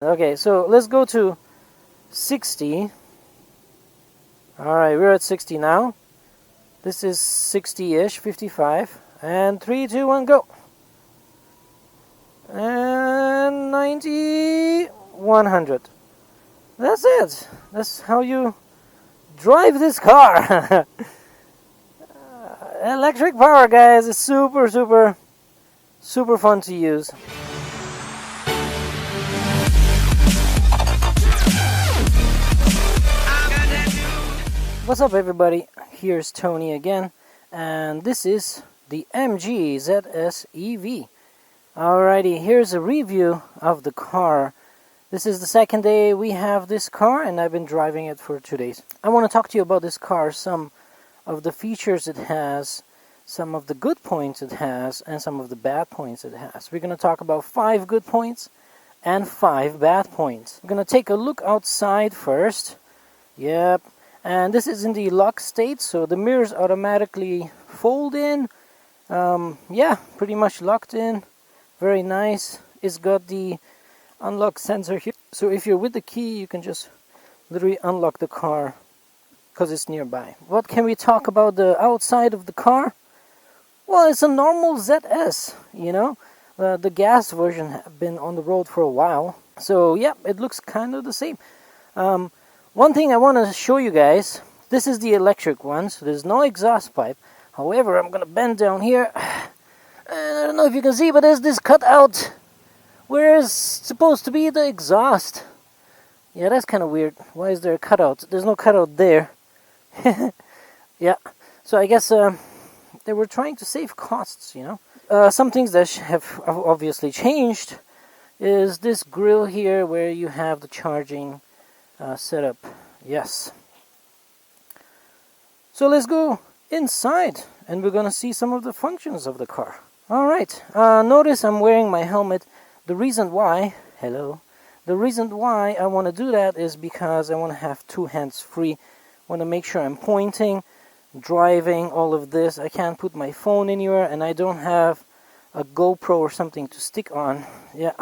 Okay, so let's go to 60. Alright, we're at 60 now. This is 60-ish, 55. And 3, 2, 1, go. And 90, 100. That's it. That's how you drive this car. Electric power, guys, is super, super, super fun to use. What's up, everybody? Here's Tony again, and this is the MG ZS EV. Alrighty, here's a review of the car. This is the second day we have this car, and I've been driving it for 2 days. I want to talk to you about this car, some of the features it has, some of the good points it has, and some of the bad points it has. We're going to talk about 5 good points and 5 bad points. We're going to take a look outside first. Yep. And this is in the lock state, so the mirrors automatically fold in. Yeah, pretty much locked in. Very nice. It's got the unlock sensor here. So if you're with the key, you can just literally unlock the car because it's nearby. What can we talk about the outside of the car? Well, it's a normal ZS, you know. The gas version have been on the road for a while. So yeah, it looks kind of the same. One thing I want to show you guys, this is the electric one, so there's no exhaust pipe. However, I'm going to bend down here, and I don't know if you can see, but there's this cutout where it's supposed to be the exhaust. Yeah, that's kind of weird. Why is there a cutout? There's no cutout there. Yeah, so I guess they were trying to save costs, you know. Some things that have obviously changed is this grill here where you have the charging setup. Yes. So let's go inside and we're gonna see some of the functions of the car. Alright, notice I'm wearing my helmet. The reason why I want to do that is because I want to have 2 hands free. I want to make sure I'm pointing, driving, all of this. I can't put my phone anywhere, and I don't have a GoPro or something to stick on. Yeah.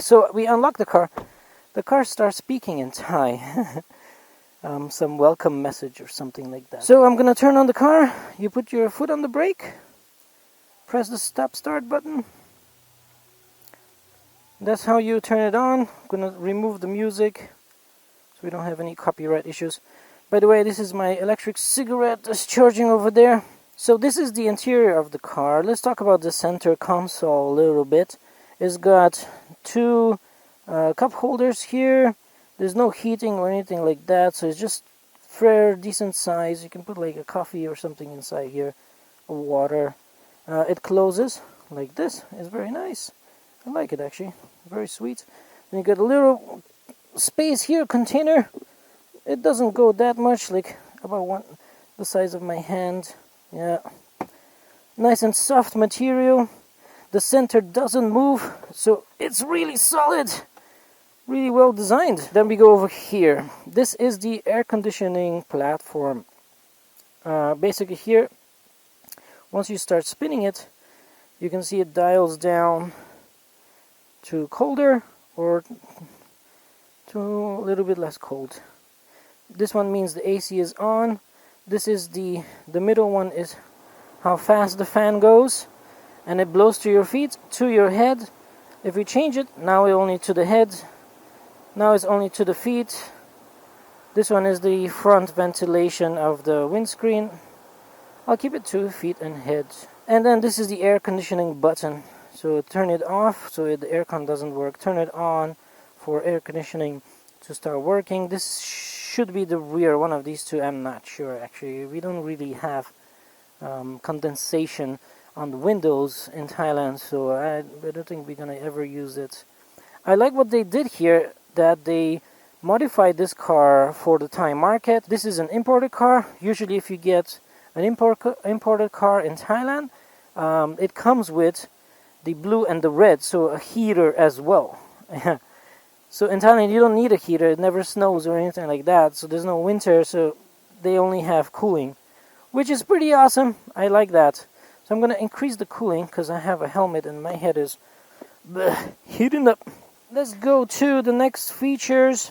So we unlock the car. The car starts speaking in Thai. Some welcome message or something like that. So I'm gonna turn on the car. You put your foot on the brake. Press the stop-start button. That's how you turn it on. I'm gonna remove the music so we don't have any copyright issues. By the way, this is my electric cigarette that's charging over there. So this is the interior of the car. Let's talk about the center console a little bit. It's got 2 cup holders here. There's no heating or anything like that, so it's just fair, decent size. You can put like a coffee or something inside here, or water. It closes like this. It's very nice. I like it actually. Very sweet. Then you got a little space here, container. It doesn't go that much, like about the size of my hand. Yeah. Nice and soft material. The center doesn't move, so it's really solid. Really well designed. Then we go over here. This is the air conditioning platform. Basically here, once you start spinning it, you can see it dials down to colder or to a little bit less cold. This one means the AC is on. This is the middle one is how fast the fan goes, and it blows to your feet, to your head. If we change it, now we're only to the head. Now it's only to the feet. This one is the front ventilation of the windscreen. I'll keep it to feet and head. And then this is the air conditioning button. So turn it off so the aircon doesn't work. Turn it on for air conditioning to start working. This should be the rear, one of these two. I'm not sure actually. We don't really have condensation on the windows in Thailand, so I don't think we're gonna ever use it. I like what they did here, that they modified this car for the Thai market. This is an imported car. Usually if you get an imported car in Thailand, it comes with the blue and the red, so a heater as well. So in Thailand you don't need a heater. It never snows or anything like that, so there's no winter, so they only have cooling, which is pretty awesome. I like that. So I'm going to increase the cooling because I have a helmet and my head is Heating up. Let's go to the next features.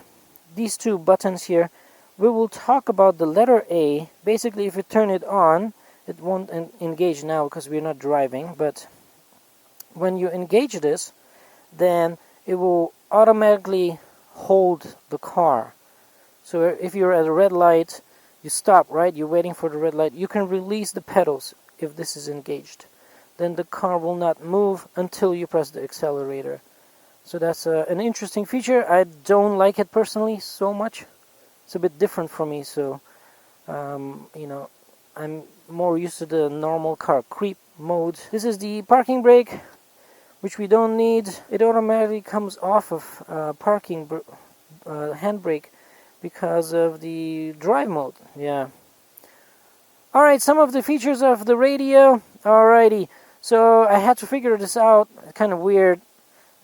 These two buttons here. We will talk about the letter A. Basically, if you turn it on, it won't engage now because we're not driving, but when you engage this, then it will automatically hold the car. So if you're at a red light, you stop, right? You're waiting for the red light. You can release the pedals if this is engaged. Then the car will not move until you press the accelerator. So that's an interesting feature. I don't like it personally so much. It's a bit different for me, so you know, I'm more used to the normal car creep mode. This is the parking brake, which we don't need. It automatically comes off of parking handbrake because of the drive mode. Yeah. Alright, some of the features of the radio. Alrighty, so I had to figure this out. Kind of weird,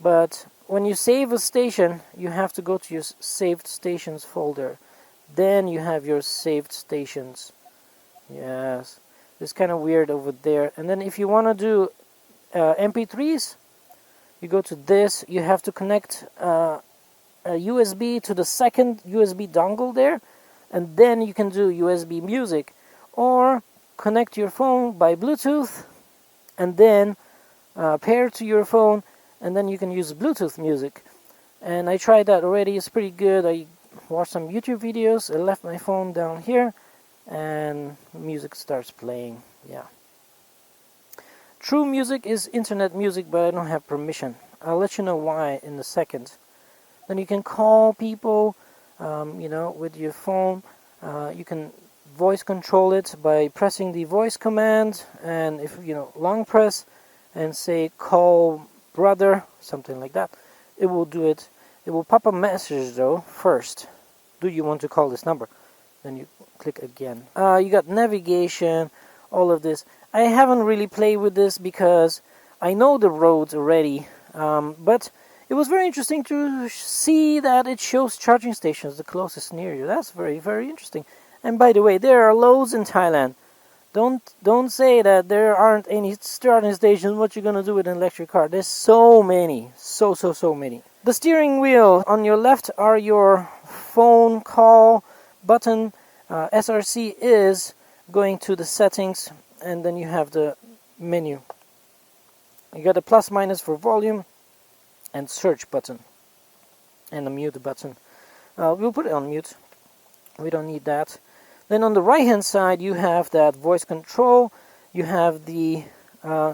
but when you save a station, you have to go to your saved stations folder. Then you have your saved stations. Yes, it's kind of weird over there. And then if you want to do MP3s, you go to this. You have to connect a USB to the second USB dongle there, and then you can do USB music, or connect your phone by Bluetooth and then pair to your phone, and then you can use Bluetooth music. And I tried that already. It's pretty good. I watched some YouTube videos. I left my phone down here and music starts playing. Yeah. True music is internet music, but I don't have permission. I'll let you know why in a second. Then you can call people, you know, with your phone. You can voice control it by pressing the voice command, and if you know, long press and say call brother, something like that, it will do it. It will pop a message though first. Do you want to call this number? Then you click again. You got navigation, all of this. I haven't really played with this because I know the roads already, but it was very interesting to see that it shows charging stations the closest near you. That's very, very interesting. And by the way, there are loads in Thailand. Don't say that there aren't any charging stations. What you gonna do with an electric car? There's so many, so many. The steering wheel on your left are your phone call button. SRC is going to the settings, and then you have the menu. You got a plus minus for volume and search button and a mute button. We'll put it on mute. We don't need that. Then on the right hand side you have that voice control. You have the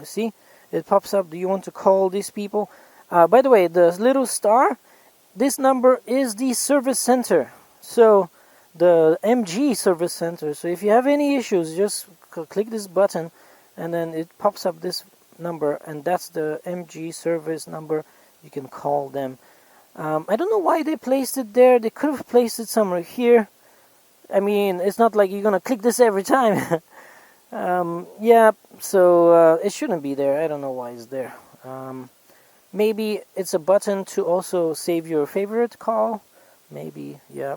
see, it pops up. Do you want to call these people? By the way, the little star, this number is the service center. So the MG service center. So if you have any issues, just click this button and then it pops up this number, and that's the MG service number. You can call them. I don't know why they placed it there. They could have placed it somewhere here. I mean, it's not like you're gonna click this every time. Yeah, so it shouldn't be there. I don't know why it's there. Maybe it's a button to also save your favorite call. Maybe, yeah.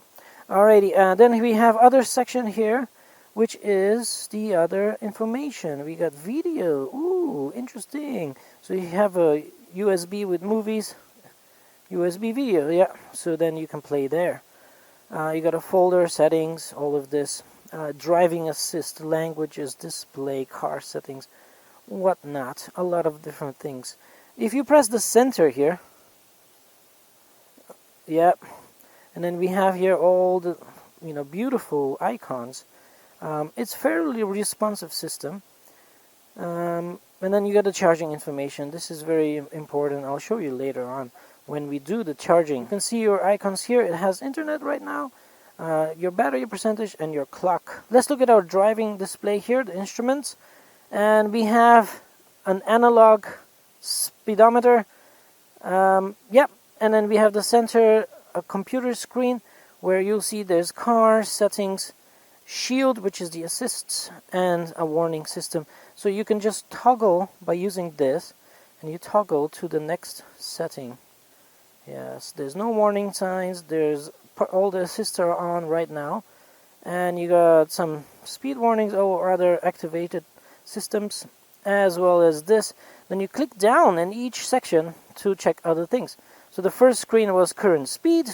Alrighty, then we have other section here, which is the other information. We got video. Ooh, interesting. So you have a USB with movies, USB video, yeah. So then you can play there. You got a folder, settings, all of this. Driving assist, languages, display, car settings, whatnot. A lot of different things. If you press the center here, yeah, and then we have here all the, you know, beautiful icons. It's fairly responsive system. And then you got the charging information. This is very important. I'll show you later on when we do the charging. You can see your icons here. It has internet right now, your battery percentage, and your clock. Let's look at our driving display here, the instruments. And we have an analog speedometer. Yep. And then we have the center, a computer screen where you'll see there's car settings, shield, which is the assists, and a warning system. So you can just toggle by using this, and you toggle to the next setting. Yes, there's no warning signs. There's all the assists are on right now, and you got some speed warnings or other activated systems. as well as this. Then you click down in each section to check other things. So the first screen was current speed,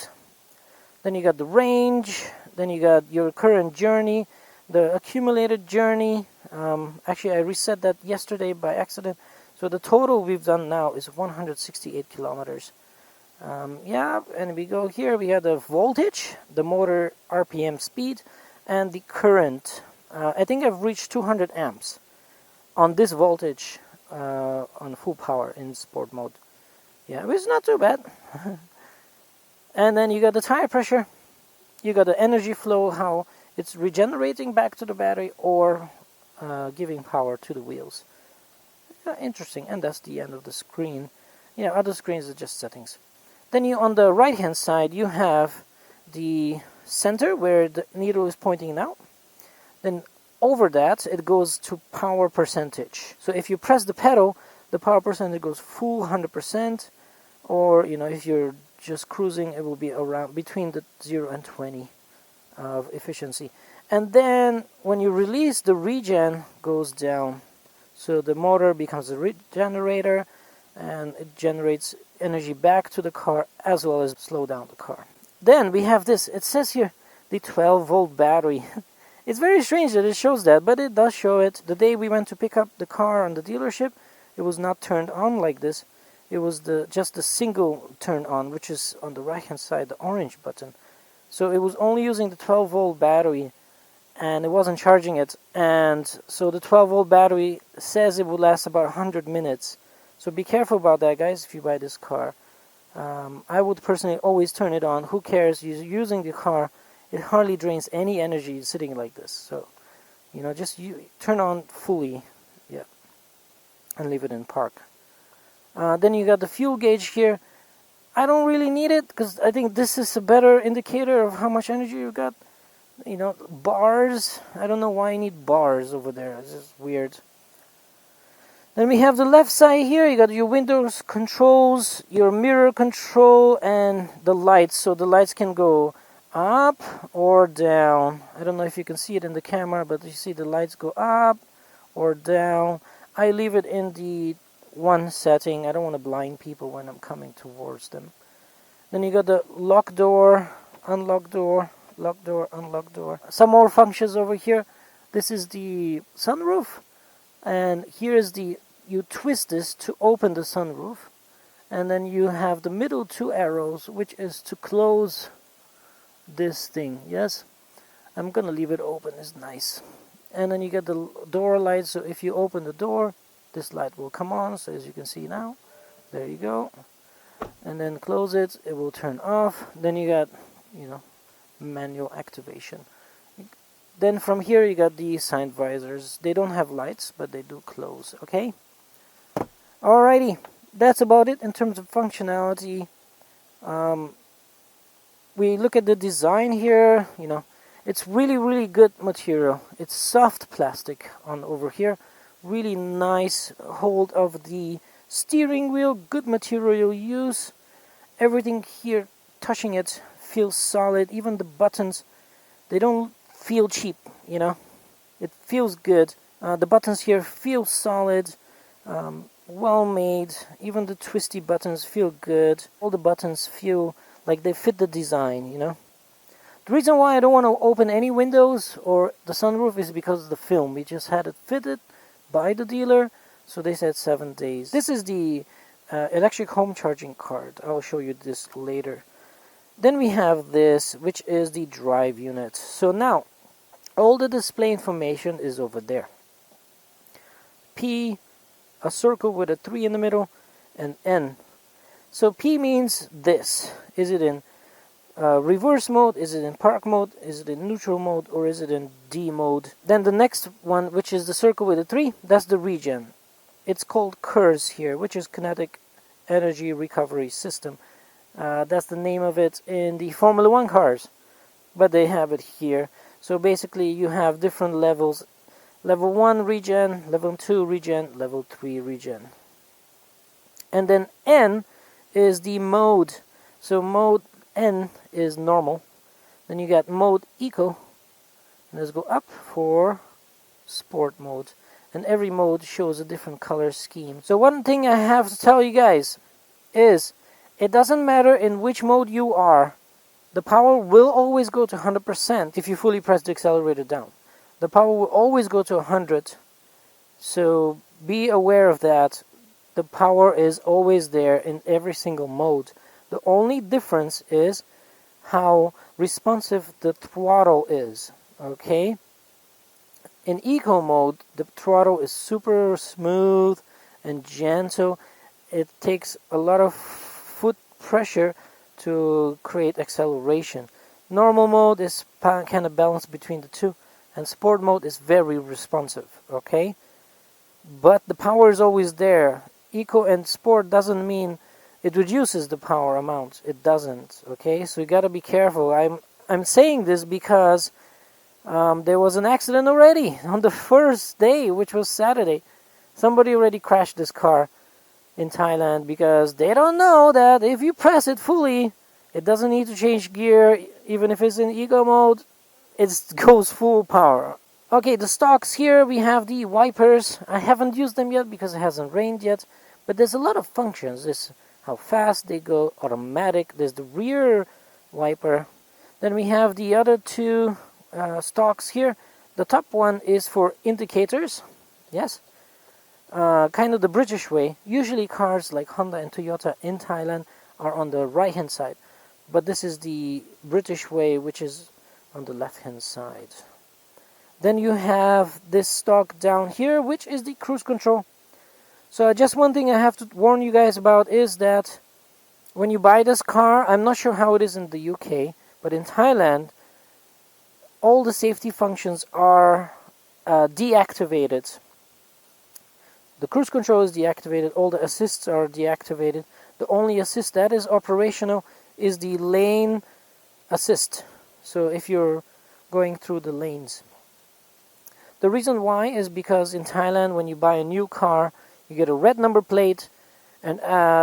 then you got the range, then you got your current journey, the accumulated journey. Actually, I reset that yesterday by accident. So the total we've done now is 168 kilometers. Yeah, and we go here, we have the voltage, the motor RPM speed, and the current. I think I've reached 200 amps on this voltage on full power in sport mode. Yeah, which is not too bad. And then you got the tire pressure, you got the energy flow, how it's regenerating back to the battery or giving power to the wheels. Yeah, interesting, and that's the end of the screen. Yeah, other screens are just settings. Then you, on the right hand side, you have the center where the needle is pointing out. Then over that it goes to power percentage. So if you press the pedal, the power percentage goes full 100%, or if you're just cruising, it will be around between the 0 and 20 of efficiency. And then when you release, the regen goes down. So the motor becomes a regenerator, and it generates energy back to the car as well as slow down the car. Then we have this, it says here, the 12-volt battery. It's very strange that it shows that, but it does show it. The day we went to pick up the car on the dealership, it was not turned on like this. It was just the single turn on, which is on the right hand side, the orange button. So it was only using the 12-volt battery, and it wasn't charging it. And so the 12-volt battery says it will last about 100 minutes. So be careful about that, guys, if you buy this car. I would personally always turn it on. Who cares? You're using the car. It hardly drains any energy sitting like this. So, just turn on fully, yeah, and leave it in park. Then you got the fuel gauge here. I don't really need it because I think this is a better indicator of how much energy you got. Bars. I don't know why you need bars over there. It's just weird. Then we have the left side here. You got your windows controls, your mirror control, and the lights. So the lights can go up or down. I don't know if you can see it in the camera, but you see the lights go up or down. I leave it in the one setting. I don't want to blind people when I'm coming towards them. Then you got the lock door, unlock door, lock door, unlock door. Some more functions over here. This is the sunroof, and here is you twist this to open the sunroof, and then you have the middle two arrows, which is to close this thing. Yes, I'm gonna leave it open. It's nice. And then you get the door light, so if you open the door, this light will come on. So as you can see now, there you go. And then close it, it will turn off. Then you got manual activation. Then from here you got the side visors. They don't have lights, but they do close. Okay, alrighty, that's about it in terms of functionality. We look at the design here. It's really good material. It's soft plastic on over here. Really nice hold of the steering wheel. Good material use. Everything here touching it feels solid. Even the buttons, they don't feel cheap. It feels good. The buttons here feel solid, well made. Even the twisty buttons feel good. All the buttons feel like they fit the design. The reason why I don't want to open any windows or the sunroof is because of the film. We just had it fitted by the dealer, so they said 7 days. This is the electric home charging card. I'll show you this later. Then we have this, which is the drive unit. So now, all the display information is over there. P, a circle with a 3 in the middle, and N. So P means this. Is it in reverse mode? Is it in park mode? Is it in neutral mode? Or is it in D mode? Then the next one, which is the circle with a 3, that's the regen. It's called KERS here, which is Kinetic Energy Recovery System. That's the name of it in the Formula 1 cars, but they have it here. So basically you have different levels. Level 1 regen, level 2 regen, level 3 regen. And then N is the mode. So mode N is normal. Then you got mode eco, and let's go up for sport mode. and every mode shows a different color scheme. So one thing I have to tell you guys is it doesn't matter in which mode you are, the power will always go to 100% if you fully press the accelerator down. The power will always go to 100, so be aware of that. The power is always there in every single mode. The only difference is how responsive the throttle is, okay? In eco mode, the throttle is super smooth and gentle. It takes a lot of foot pressure to create acceleration. Normal mode is kind of balanced between the two, and sport mode is very responsive, okay? But the power is always there. Eco and sport doesn't mean it reduces the power amount. It doesn't, okay? So you gotta be careful. I'm saying this because there was an accident already on the first day, which was Saturday. Somebody already crashed this car in Thailand because they don't know that if you press it fully, it doesn't need to change gear. Even if it's in eco mode, it goes full power. Okay, the stocks here, we have the wipers. I haven't used them yet because it hasn't rained yet, but there's a lot of functions. There's how fast they go, automatic. There's the rear wiper. Then we have the other two stocks here. The top one is for indicators. Yes, kind of the British way. Usually cars like Honda and Toyota in Thailand are on the right hand side, but this is the British way, which is on the left hand side. Then you have this stock down here, which is the cruise control. So just one thing I have to warn you guys about is that when you buy this car, I'm not sure how it is in the UK, but in Thailand, all the safety functions are deactivated. The cruise control is deactivated, all the assists are deactivated. The only assist that is operational is the lane assist. So if you're going through the lanes. The reason why is because in Thailand, when you buy a new car, you get a red number plate, and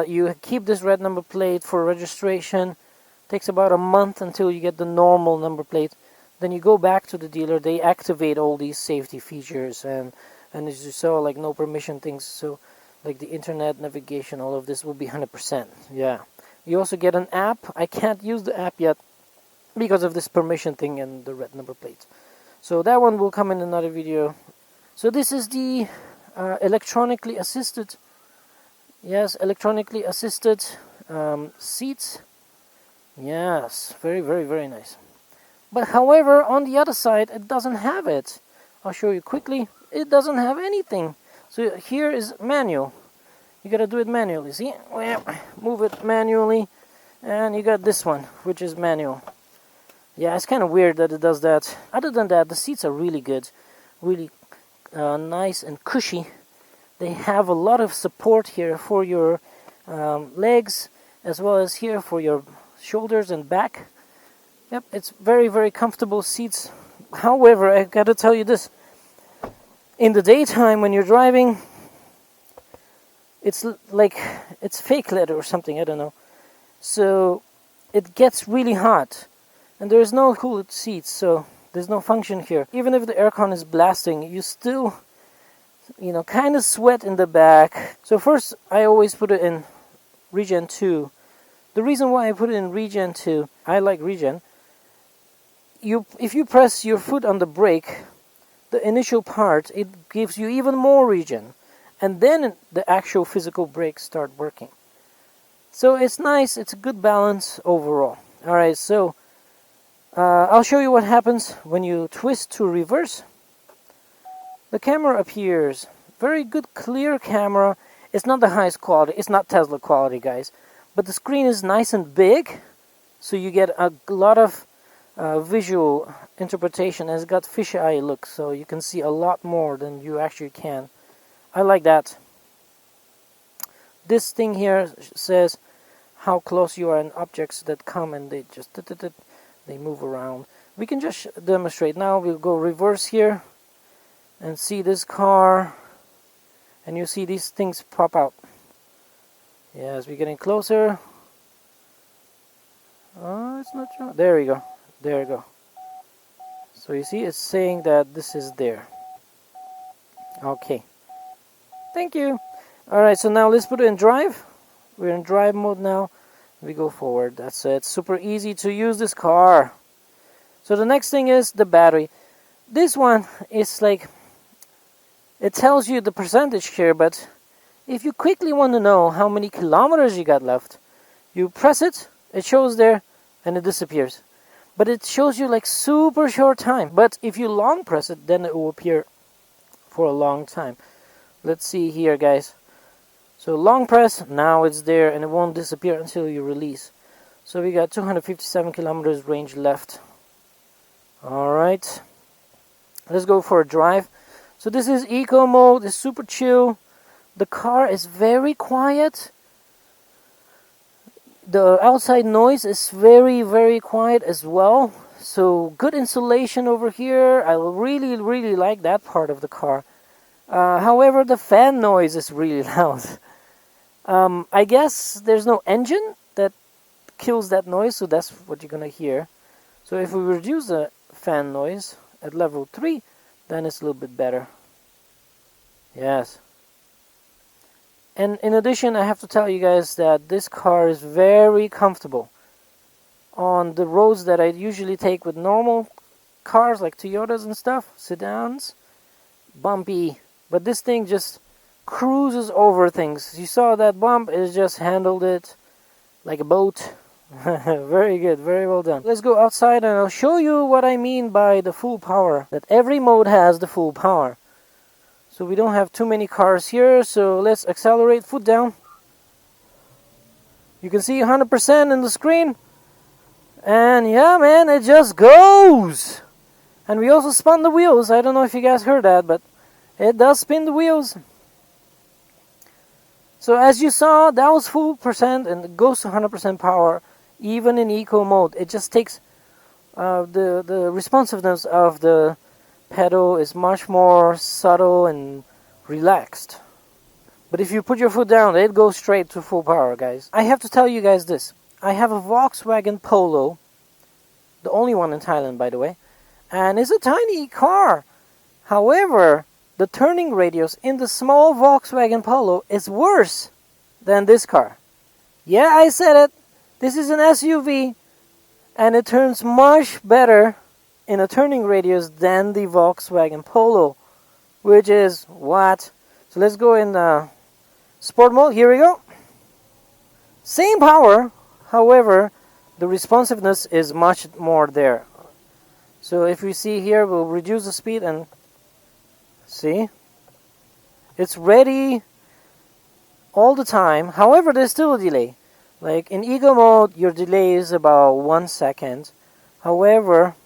you keep this red number plate for registration. It takes about a month until you get the normal number plate. Then you go back to the dealer, they activate all these safety features, and as you saw, like no permission things, so like the internet navigation, all of this will be 100%. Yeah. You also get an app. I can't use the app yet because of this permission thing and the red number plate. So that one will come in another video. So this is the electronically assisted, yes, electronically assisted seats. Yes, very, very, very nice. But however, on the other side, it doesn't have it. I'll show you quickly. It doesn't have anything. So here is manual. You gotta do it manually. See? Move it manually, and you got this one, which is manual. Yeah, it's kind of weird that it does that. Other than that, the seats are really good, really nice and cushy. They have a lot of support here for your legs, as well as here for your shoulders and back. Yep, it's very, very comfortable seats. However, I gotta tell you this. In the daytime when you're driving, it's like it's fake leather or something, I don't know. So it gets really hot. And there's no cooled seats, so there's no function here. Even if the aircon is blasting, you still, kind of sweat in the back. So first, I always put it in Regen 2. The reason why I put it in Regen 2, I like Regen. If you press your foot on the brake, the initial part, it gives you even more Regen. And then the actual physical brakes start working. So it's nice, it's a good balance overall. Alright, so I'll show you what happens when you twist to reverse. The camera appears. Very good, clear camera. It's not the highest quality. It's not Tesla quality, guys. But the screen is nice and big, so you get a lot of visual interpretation. And it's got fisheye look, so you can see a lot more than you actually can. I like that. This thing here says how close you are in objects that come and they just they move around. We can just demonstrate now. We'll go reverse here and see this car, and you see these things pop out. Yeah, as we're getting closer. Oh, it's not showing. There we go. There we go. So you see it's saying that this is there. Okay. Thank you. Alright, so now let's put it in drive. We're in drive mode now. We go forward. That's it. Super easy to use this car. So the next thing is the battery. This one is like, it tells you the percentage here, but if you quickly want to know how many kilometers you got left, you press it, it shows there, and it disappears. But it shows you like super short time. But if you long press it, then it will appear for a long time. Let's see here, guys. So long press, now it's there, and it won't disappear until you release. So we got 257 kilometers range left. Alright. Let's go for a drive. So this is eco mode, it's super chill. The car is very quiet. The outside noise is very, very quiet as well. So good insulation over here. I really, really like that part of the car. However, the fan noise is really loud. I guess there's no engine that kills that noise, so that's what you're gonna hear. So if we reduce the fan noise at level 3, then it's a little bit better. Yes. And in addition, I have to tell you guys that this car is very comfortable. On the roads that I usually take with normal cars like Toyotas and stuff, sedans, bumpy. But this thing just cruises over things. You saw that bump, it just handled it like a boat. Very good, very well done. Let's go outside and I'll show you what I mean by the full power. That every mode has the full power. So we don't have too many cars here, so let's accelerate, foot down. You can see 100% in the screen. And yeah, man, it just goes. And we also spun the wheels. I don't know if you guys heard that, but it does spin the wheels. So as you saw, that was full percent and it goes to 100% power, even in eco mode. It just takes the responsiveness of the pedal is much more subtle and relaxed. But if you put your foot down, it goes straight to full power, guys. I have to tell you guys this. I have a Volkswagen Polo, the only one in Thailand, by the way, and it's a tiny car. However, the turning radius in the small Volkswagen Polo is worse than this car. Yeah, I said it. This is an SUV, and it turns much better in a turning radius than the Volkswagen Polo, which is what? So let's go in sport mode. Here we go. Same power, however, the responsiveness is much more there. So if we see here, we'll reduce the speed and see, it's ready all the time. However, there's still a delay. Like in eco mode, your delay is about 1 second. However,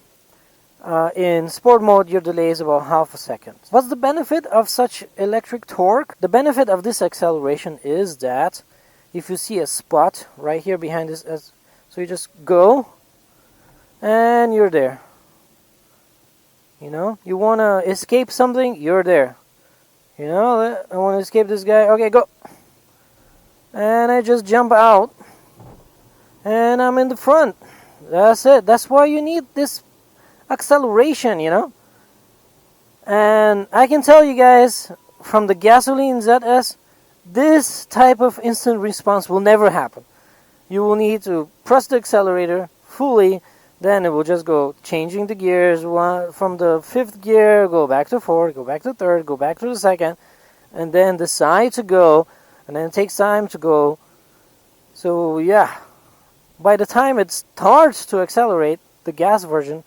in sport mode, your delay is about half a second. What's the benefit of such electric torque? The benefit of this acceleration is that if you see a spot right here behind this, so you just go and you're there. You know, you want to escape something, you're there. You know, I want to escape this guy. Okay, go. And I just jump out. And I'm in the front. That's it. That's why you need this acceleration, you know. And I can tell you guys, from the gasoline ZS, this type of instant response will never happen. You will need to press the accelerator fully. Then it will just go changing the gears from the 5th gear, go back to 4th, go back to 3rd, go back to the 2nd, and then decide to go, and then it takes time to go. So yeah, by the time it starts to accelerate, the gas version,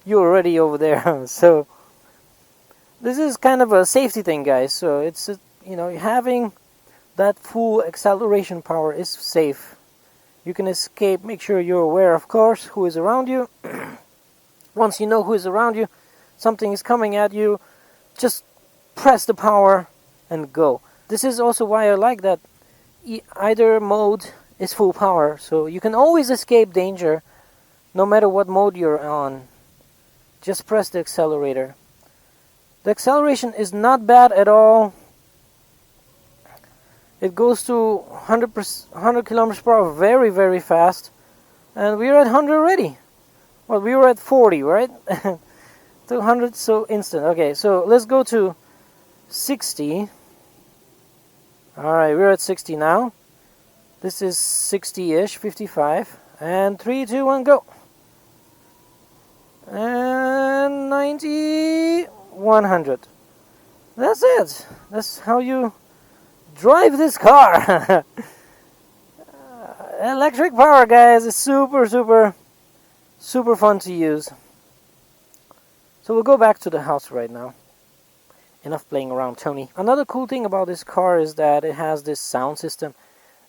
you're already over there. So this is kind of a safety thing, guys. So it's, you know, having that full acceleration power is safe. You can escape. Make sure you're aware, of course, who is around you. Once you know who is around you, something is coming at you, just press the power and go. This is also why I like that either mode is full power. So you can always escape danger no matter what mode you're on. Just press the accelerator. The acceleration is not bad at all. It goes to 100 kilometers per hour very, very fast. And we're at 100 already. Well, we were at 40, right? 200, so instant. Okay, so let's go to 60. Alright, we're at 60 now. This is 60-ish, 55. And 3, 2, 1, go. And 90, 100. That's it. That's how you drive this car. Electric power, guys, is super fun to use. So we'll go back to the house right now. Enough playing around, Tony. Another cool thing about this car is that it has this sound system,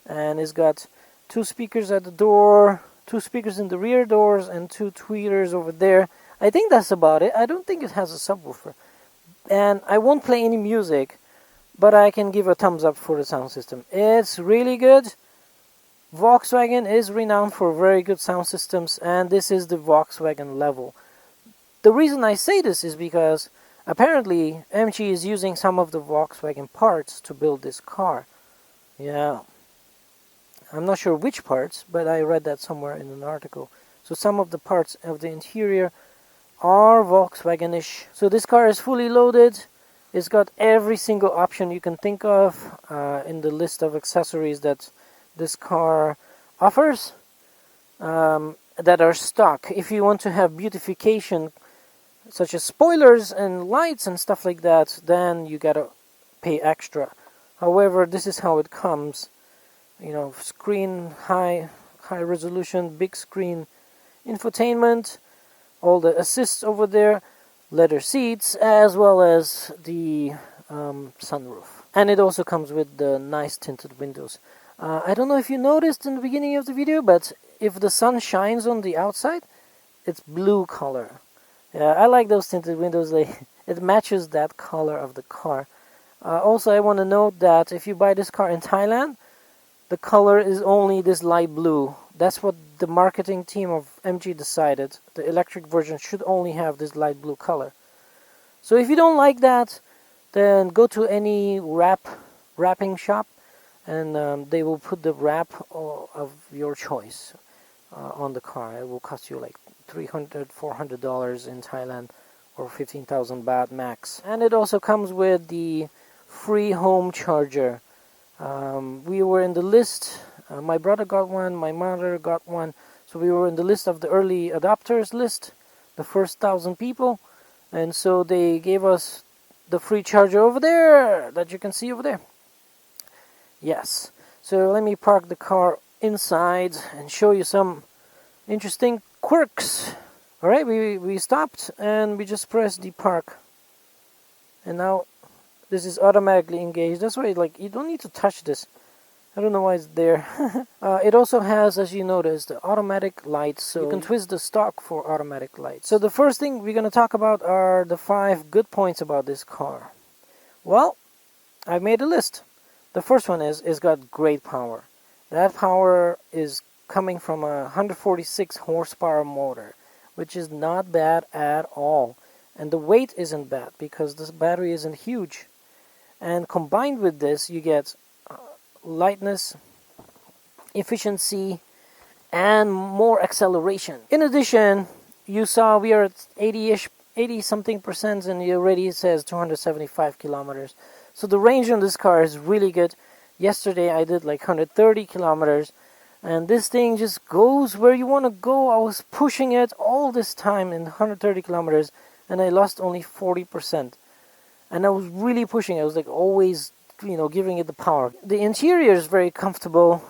and it's got 2 speakers at the door, 2 speakers in the rear doors, and 2 tweeters over there. I think that's about it. I don't think it has a subwoofer. And I won't play any music, but I can give a thumbs up for the sound system. It's really good. Volkswagen is renowned for very good sound systems, and this is the Volkswagen level. The reason I say this is because apparently MG is using some of the Volkswagen parts to build this car. Yeah. I'm not sure which parts, but I read that somewhere in an article. So some of the parts of the interior are Volkswagen-ish. So this car is fully loaded. It's got every single option you can think of in the list of accessories that this car offers that are stock. If you want to have beautification such as spoilers and lights and stuff like that, then you gotta pay extra. However, this is how it comes. You know, screen, high resolution, big screen, infotainment, all the assists over there, leather seats, as well as the sunroof. And it also comes with the nice tinted windows. I don't know if you noticed in the beginning of the video, but if the sun shines on the outside, it's blue color. Yeah, I like those tinted windows. It matches that color of the car. Also, I want to note that if you buy this car in Thailand, the color is only this light blue. That's what the marketing team of MG decided. The electric version should only have this light blue color. So if you don't like that, then go to any wrapping shop, and they will put the wrap of your choice on the car. It will cost you like $300-400 in Thailand, or 15,000 baht max. And it also comes with the free home charger. We were in the list. My brother got one, my mother got one, so we were in the list of the early adopters list, the first 1,000 people, and so they gave us the free charger over there that you can see over there. Yes, so let me park the car inside and show you some interesting quirks. Alright, we stopped and we just pressed the park, and now this is automatically engaged. That's why, like, you don't need to touch this. I don't know why it's there. It also has, as you notice, the automatic lights, so you can twist the stock for automatic lights. So the first thing we're going to talk about are the 5 good points about this car. Well, I made a list. The first one is it's got great power. That power is coming from a 146 horsepower motor, which is not bad at all. And the weight isn't bad because this battery isn't huge. And combined with this, you get lightness, efficiency, and more acceleration. In addition, you saw we are at 80 something percent, and it already says 275 kilometers. So the range on this car is really good. Yesterday I did like 130 kilometers, and this thing just goes where you want to go. I was pushing it all this time in 130 kilometers, and I lost only 40%. And I was really pushing. I was like always, giving it the power. The interior is very comfortable.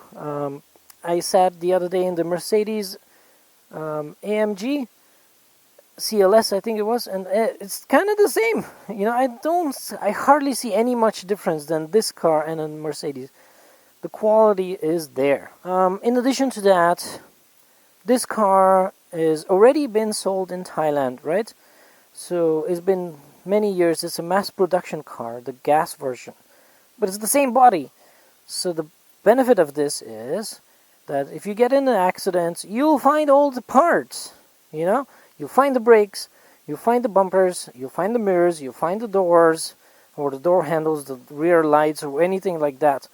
I sat the other day in the Mercedes AMG CLS, I think it was, and it's kind of the same. I hardly see any much difference than this car and a Mercedes. The quality is there. In addition to that, this car is already been sold in Thailand, right? So it's been many years. It's a mass production car, the gas version, but it's the same body. So the benefit of this is that if you get in an accident, you'll find all the parts. You'll find the brakes, you'll find the bumpers, you'll find the mirrors, you'll find the doors, or the door handles, the rear lights, or anything like that.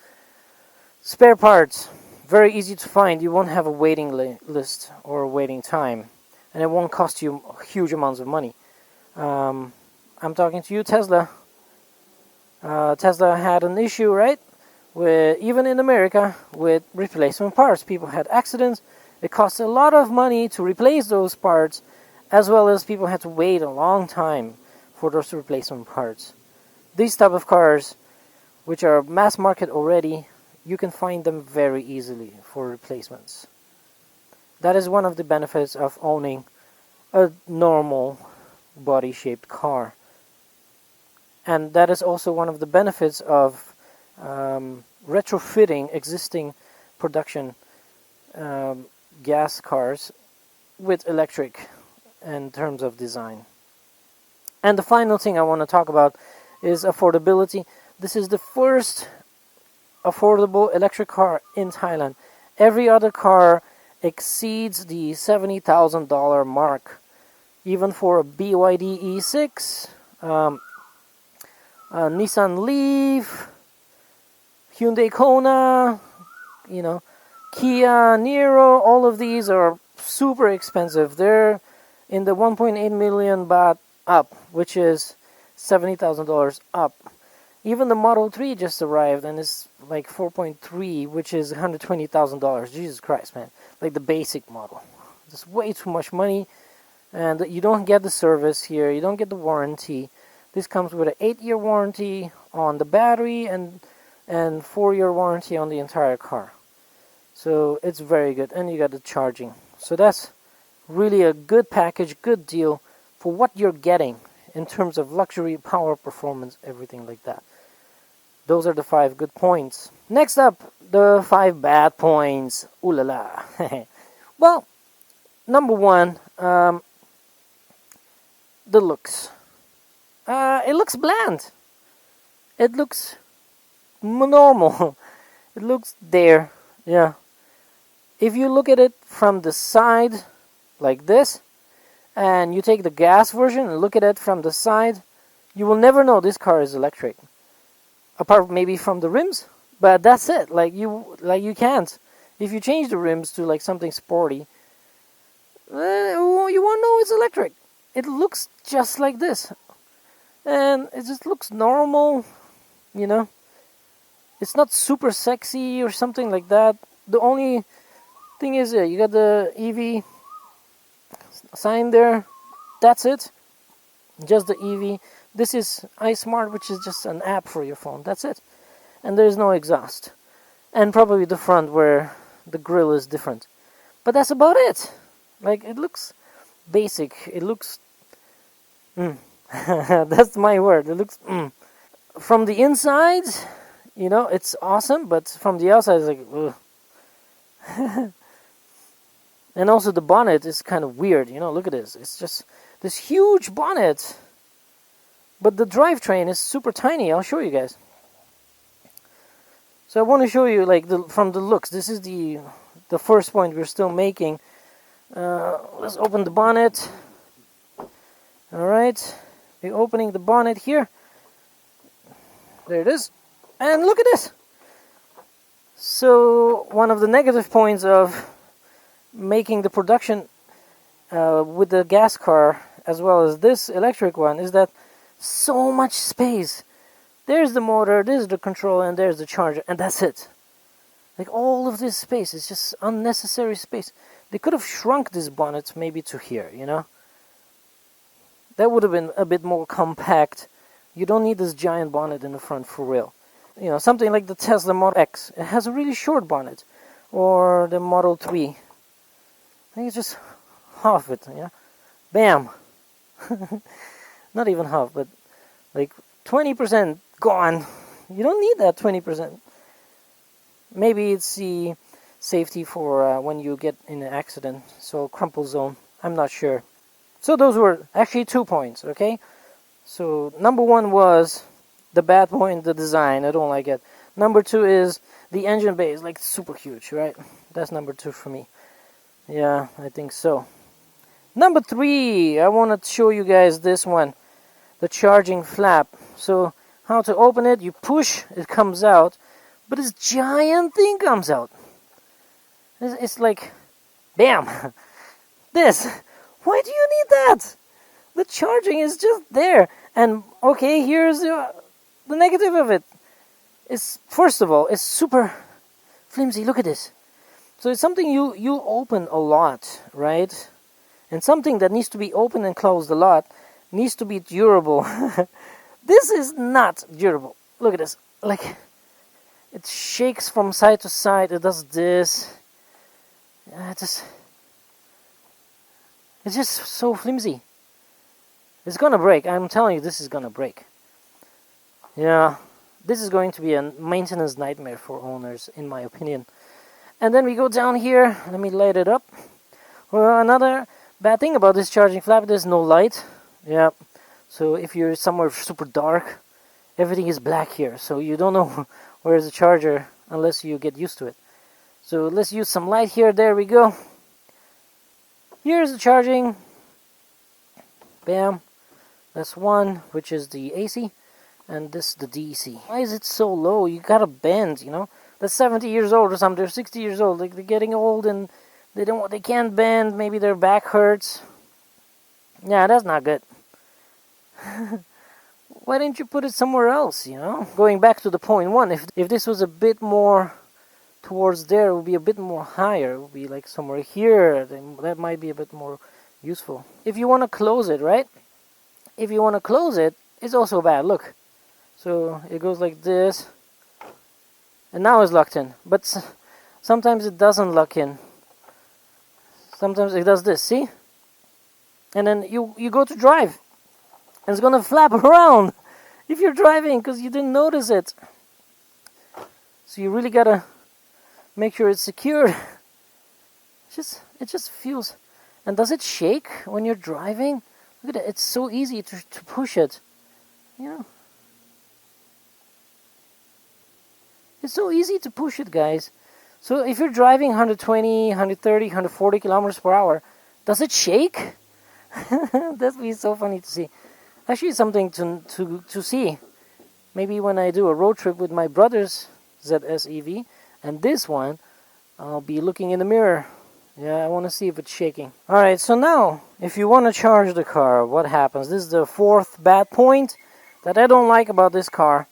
Spare parts, very easy to find. You won't have a waiting list or a waiting time, and it won't cost you huge amounts of money. I'm talking to you, Tesla. Tesla had an issue, right? With, even in America, with replacement parts. People had accidents. It cost a lot of money to replace those parts, as well as people had to wait a long time for those replacement parts. These type of cars, which are mass market already, you can find them very easily for replacements. That is one of the benefits of owning a normal body-shaped car. And that is also one of the benefits of retrofitting existing production gas cars with electric in terms of design. And the final thing I want to talk about is affordability. This is the first affordable electric car in Thailand. Every other car exceeds the $70,000 mark. Even for a BYD E6, Nissan Leaf, Hyundai Kona, Kia Niro, all of these are super expensive. They're in the 1.8 million baht up, which is $70,000 up. Even the Model 3 just arrived and is like 4.3, which is $120,000. Jesus Christ, man. Like the basic model. It's way too much money. And you don't get the service here. You don't get the warranty. This comes with an 8-year warranty on the battery and 4-year warranty on the entire car. So it's very good. And you got the charging. So that's really a good package, good deal for what you're getting in terms of luxury, power, performance, everything like that. Those are the 5 good points. Next up, the 5 bad points. Ooh la la. Well, number 1, the looks. It looks bland. It looks normal. It looks there. Yeah. If you look at it from the side, like this, and you take the gas version and look at it from the side, you will never know this car is electric. Apart maybe from the rims, but that's it. Like you can't. If you change the rims to like something sporty, you won't know it's electric. It looks just like this. And it just looks normal, It's not super sexy or something like that. The only thing is you got the EV sign there. That's it. Just the EV. This is iSmart, which is just an app for your phone. That's it. And there's no exhaust. And probably the front where the grille is different. But that's about it. Like, it looks basic. It looks... That's my word. It looks... From the inside, it's awesome. But from the outside, it's like... Ugh. And also the bonnet is kind of weird. Look at this. It's just this huge bonnet. But the drivetrain is super tiny. I'll show you guys. So I want to show you from the looks. This is the first point we're still making. Let's open the bonnet. Alright. We're opening the bonnet here. There it is. And look at this. So one of the negative points of making the production with the gas car as well as this electric one is that so much space. There's the motor, there's the controller, and there's the charger, and that's it. Like, all of this space is just unnecessary space. They could have shrunk this bonnet maybe to here, That would have been a bit more compact. You don't need this giant bonnet in the front for real. Something like the Tesla Model X. It has a really short bonnet. Or the Model 3. I think it's just half it, Bam! Not even half, but like 20% gone. You don't need that 20%. Maybe it's the safety for when you get in an accident. So crumple zone. I'm not sure. So those were actually 2 points, okay? So number 1 was the bad point, the design. I don't like it. Number 2 is the engine bay is like super huge, right? That's number 2 for me. Yeah, I think so. Number 3, I want to show you guys this one. The charging flap. So how to open it? You push, it comes out. But this giant thing comes out. It's like, bam! This! Why do you need that? The charging is just there. And okay, here's the negative of it is, first of all, it's super flimsy. Look at this. So it's something you open a lot, right? And something that needs to be opened and closed a lot needs to be durable. This is not durable. Look at this. Like, it shakes from side to side. It does this. It's just so flimsy. It's gonna break. I'm telling you, this is gonna break. Yeah, this is going to be a maintenance nightmare for owners, in my opinion. And then we go down here. Let me light it up. Well, another bad thing about this charging flap, there's no light. Yeah, so if you're somewhere super dark, everything is black here. So you don't know where's the charger unless you get used to it. So let's use some light here. There we go. Here's the charging. Bam. That's one, which is the AC. And this the DC. Why is it so low? You gotta bend, you know. They're 70 years old or something. They're 60 years old. Like, they're getting old and they can't bend. Maybe their back hurts. Yeah, that's not good. Why didn't you put it somewhere else, you know? Going back to the point one, if this was a bit more towards there, it would be a bit more higher. It would be like somewhere here. Then that might be a bit more useful. If you want to close it, right? If you want to close it, it's also bad. Look. So it goes like this, and now it's locked in. But sometimes it doesn't lock in. Sometimes it does this, see? And then you go to drive, and it's gonna flap around if you're driving because you didn't notice it. So you really gotta make sure it's secured. It just feels. And does it shake when you're driving? Look at it. It's so easy to push it. You know. It's so easy to push it, guys. So if you're driving 120, 130, 140 kilometers per hour, does it shake? That'd be so funny to see. Actually, something to see. Maybe when I do a road trip with my brother's ZS EV, and this one, I'll be looking in the mirror. Yeah, I want to see if it's shaking. Alright, so now, if you want to charge the car, what happens? This is the fourth bad point that I don't like about this car.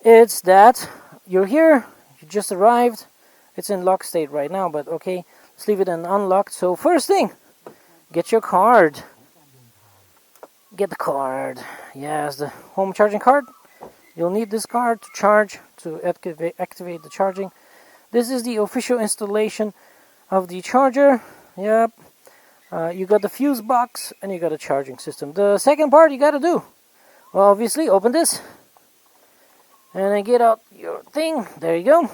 It's that you're here, you just arrived. It's in lock state right now, but okay, let's leave it in unlocked. So first thing, get your card. Get the card. Yes, the home charging card. You'll need this card to charge, to activate the charging. This is the official installation of the charger. Yep. You got the fuse box and you got a charging system. The second part you got to do, well, obviously open this and then get out your thing. There you go.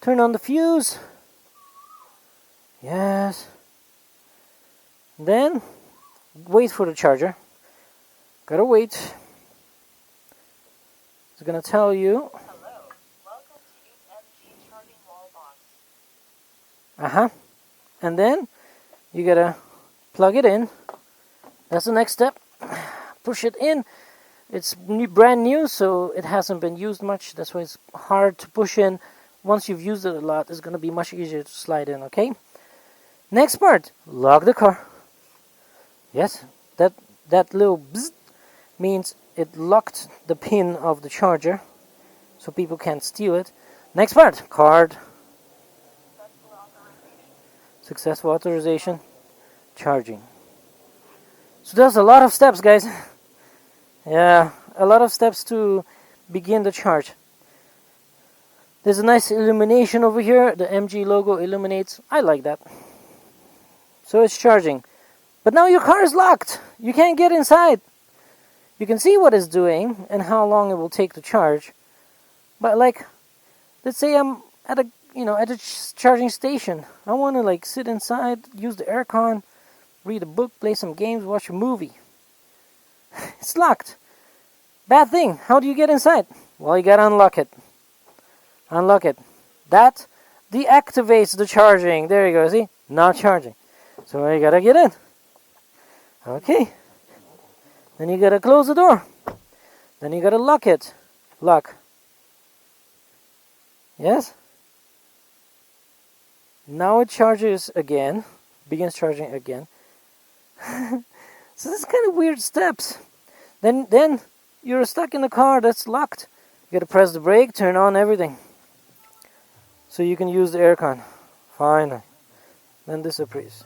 Turn on the fuse. Yes. Then wait for the charger. Gotta wait. It's gonna tell you. Hello. Welcome to use MG charging wall box. And then you gotta plug it in. That's the next step. Push it in. It's brand new, so it hasn't been used much. That's why it's hard to push in. Once you've used it a lot, it's gonna be much easier to slide in. Okay. Next part. Lock the car. Yes, that little bzzz means it locked the pin of the charger, so people can't steal it. Next part. Card. Successful authorization. Charging. So there's a lot of steps, guys. Yeah, a lot of steps to begin the charge. There's a nice illumination over here. The MG logo illuminates. I like that. So it's charging. But now your car is locked. You can't get inside. You can see what it's doing and how long it will take to charge. But like, let's say I'm at a charging station. I want to like sit inside, use the aircon, read a book, play some games, watch a movie. It's locked. Bad thing. How do you get inside? Well, you gotta unlock it. Unlock it. That deactivates the charging. There you go. See? Not charging. So you gotta get in. Okay. Then you gotta close the door. Then you gotta lock it. Lock. Yes? Now it charges again. Begins charging again. So this is kind of weird steps. Then you're stuck in a car that's locked. You gotta press the brake, turn on everything, so you can use the aircon. Finally. Then disappears.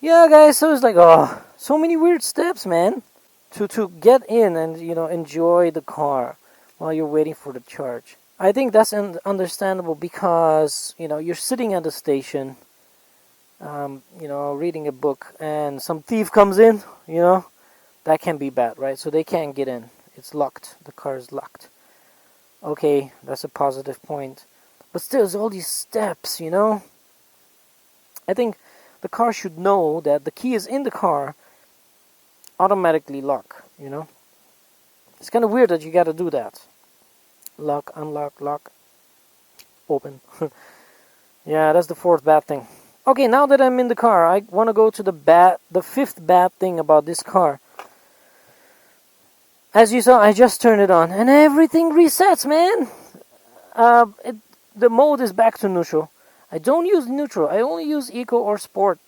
Yeah, guys, so it's like, oh, so many weird steps, man, to get in and, you know, enjoy the car while you're waiting for the charge. I think that's understandable because, you know, you're sitting at the station, you know, reading a book, and some thief comes in, you know, that can be bad, right? So they can't get in. It's locked. The car is locked. Okay, that's a positive point. But still, there's all these steps, you know? I think the car should know that the key is in the car, automatically lock, you know? It's kind of weird that you gotta do that. Lock, unlock, lock, open. Yeah, that's the fourth bad thing. Okay, now that I'm in the car, I want to go to the fifth bad thing about this car. As you saw, I just turned it on, and everything resets, man. The mode is back to neutral. I don't use neutral. I only use eco or sport.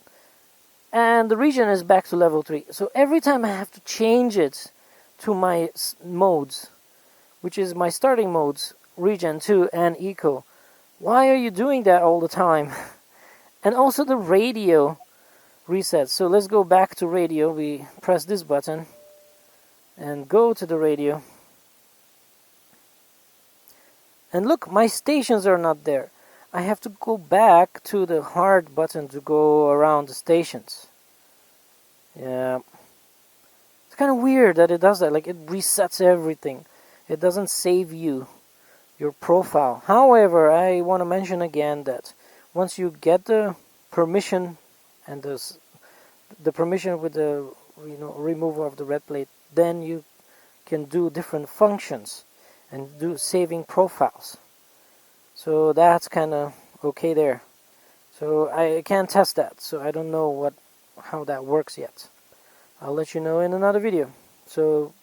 And the regen is back to level 3. So every time I have to change it to my modes, which is my starting modes, regen 2 and eco. Why are you doing that all the time? And also the radio resets. So let's go back to radio. We press this button and go to the radio. And look, my stations are not there. I have to go back to the hard button to go around the stations. Yeah. It's kind of weird that it does that. Like, it resets everything. It doesn't save you, your profile. However, I want to mention again that once you get the permission and the permission with the, you know, removal of the red plate, then you can do different functions and do saving profiles. So that's kind of okay there. So I can't test that, so I don't know how that works yet. I'll let you know in another video. So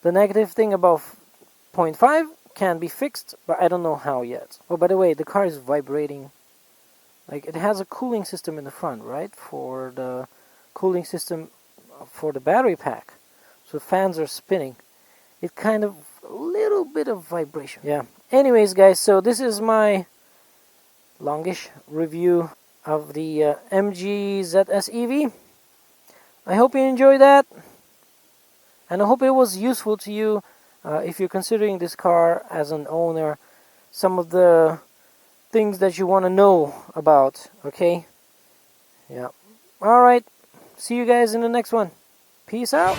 the negative thing about 0.5 can be fixed, but I don't know how yet. Oh, by the way, the car is vibrating. Like, it has a cooling system in the front, right? For the cooling system for the battery pack. So fans are spinning. It kind of, a little bit of vibration. Yeah. Anyways, guys, so this is my longish review of the MG ZS EV. I hope you enjoyed that. And I hope it was useful to you if you're considering this car as an owner. Some of the things that you want to know about, okay? Yeah. Alright. See you guys in the next one. Peace out.